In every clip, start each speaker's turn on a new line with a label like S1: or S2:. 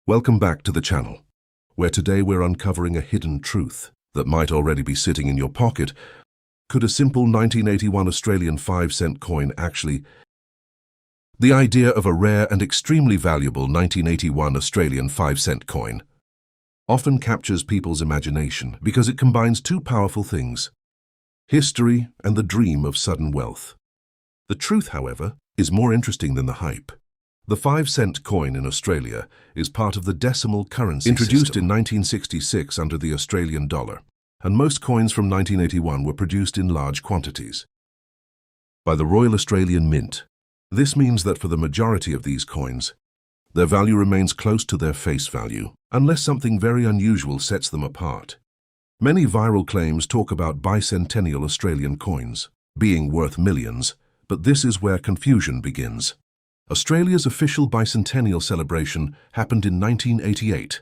S1: Welcome back to the channel, where today we're uncovering a hidden truth that might already be sitting in your pocket. Could a simple 1981 Australian 5-cent coin actually... The idea of a rare and extremely valuable 1981 Australian 5-cent coin often captures people's imagination because it combines two powerful things: history and the dream of sudden wealth. The truth, however, is more interesting than the hype. The 5-cent coin in Australia is part of the decimal currency introduced in 1966 under the Australian dollar, and most coins from 1981 were produced in large quantities by the Royal Australian Mint. This means that for the majority of these coins, their value remains close to their face value, unless something very unusual sets them apart. Many viral claims talk about bicentennial Australian coins being worth millions, but this is where confusion begins. Australia's official bicentennial celebration happened in 1988,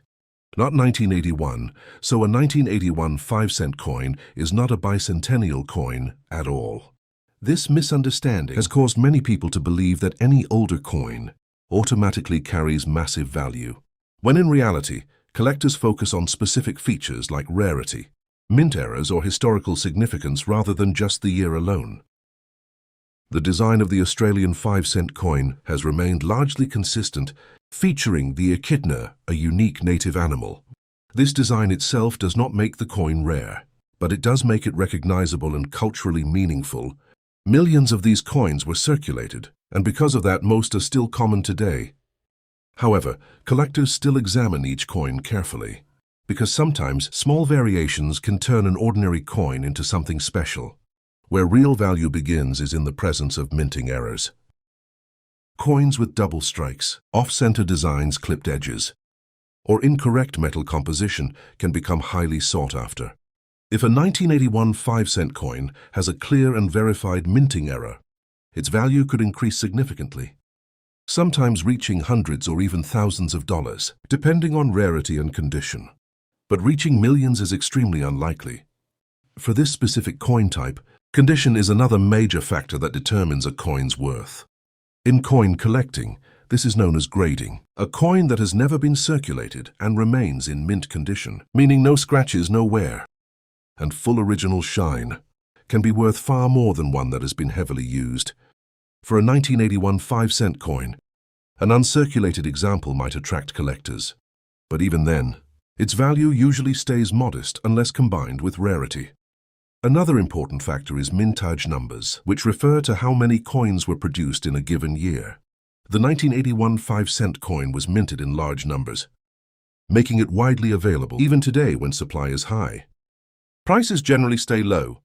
S1: not 1981, so a 1981 5-cent coin is not a bicentennial coin at all. This misunderstanding has caused many people to believe that any older coin automatically carries massive value, when in reality, collectors focus on specific features like rarity, mint errors, or historical significance rather than just the year alone. The design of the Australian 5-cent coin has remained largely consistent, featuring the echidna, a unique native animal. This design itself does not make the coin rare, but it does make it recognizable and culturally meaningful. Millions of these coins were circulated, and because of that, most are still common today. However, collectors still examine each coin carefully, because sometimes small variations can turn an ordinary coin into something special. Where real value begins is in the presence of minting errors. Coins with double strikes, off-center designs, clipped edges, or incorrect metal composition can become highly sought after. If a 1981 5-cent coin has a clear and verified minting error, its value could increase significantly, sometimes reaching hundreds or even thousands of dollars, depending on rarity and condition. But reaching millions is extremely unlikely. For this specific coin type, condition is another major factor that determines a coin's worth. In coin collecting, this is known as grading. A coin that has never been circulated and remains in mint condition, meaning no scratches, no wear, and full original shine, can be worth far more than one that has been heavily used. For a 1981 5-cent coin, an uncirculated example might attract collectors. But even then, its value usually stays modest unless combined with rarity. Another important factor is mintage numbers, which refer to how many coins were produced in a given year. The 1981 5-cent coin was minted in large numbers, making it widely available even today when supply is high. Prices generally stay low.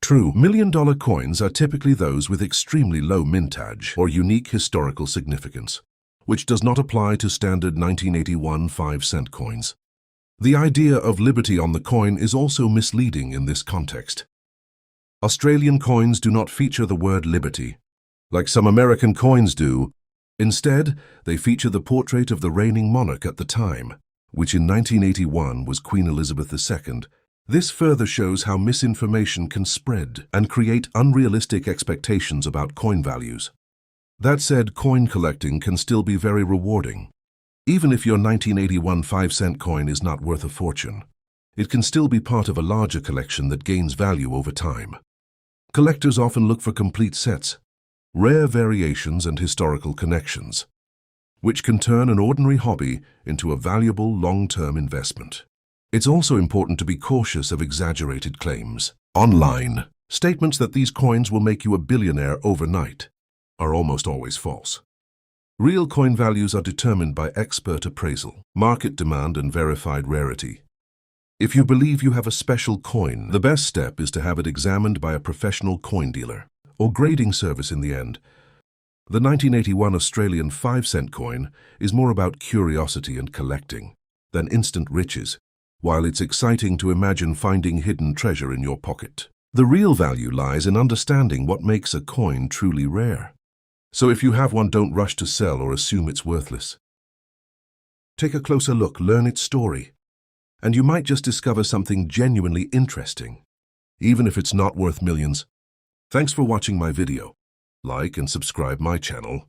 S1: True, million-dollar coins are typically those with extremely low mintage or unique historical significance, which does not apply to standard 1981 5-cent coins. The idea of liberty on the coin is also misleading in this context. Australian coins do not feature the word liberty, like some American coins do. Instead, they feature the portrait of the reigning monarch at the time, which in 1981 was Queen Elizabeth II. This further shows how misinformation can spread and create unrealistic expectations about coin values. That said, coin collecting can still be very rewarding. Even if your 1981 5-cent coin is not worth a fortune, it can still be part of a larger collection that gains value over time. Collectors often look for complete sets, rare variations, and historical connections, which can turn an ordinary hobby into a valuable long-term investment. It's also important to be cautious of exaggerated claims. Online, statements that these coins will make you a billionaire overnight are almost always false. Real coin values are determined by expert appraisal, market demand, and verified rarity. If you believe you have a special coin, the best step is to have it examined by a professional coin dealer or grading service in the end. The 1981 Australian 5-cent coin is more about curiosity and collecting than instant riches, while it's exciting to imagine finding hidden treasure in your pocket. The real value lies in understanding what makes a coin truly rare. So if you have one, don't rush to sell or assume it's worthless. Take a closer look, learn its story, and you might just discover something genuinely interesting, even if it's not worth millions. Thanks for watching my video. Like and subscribe my channel.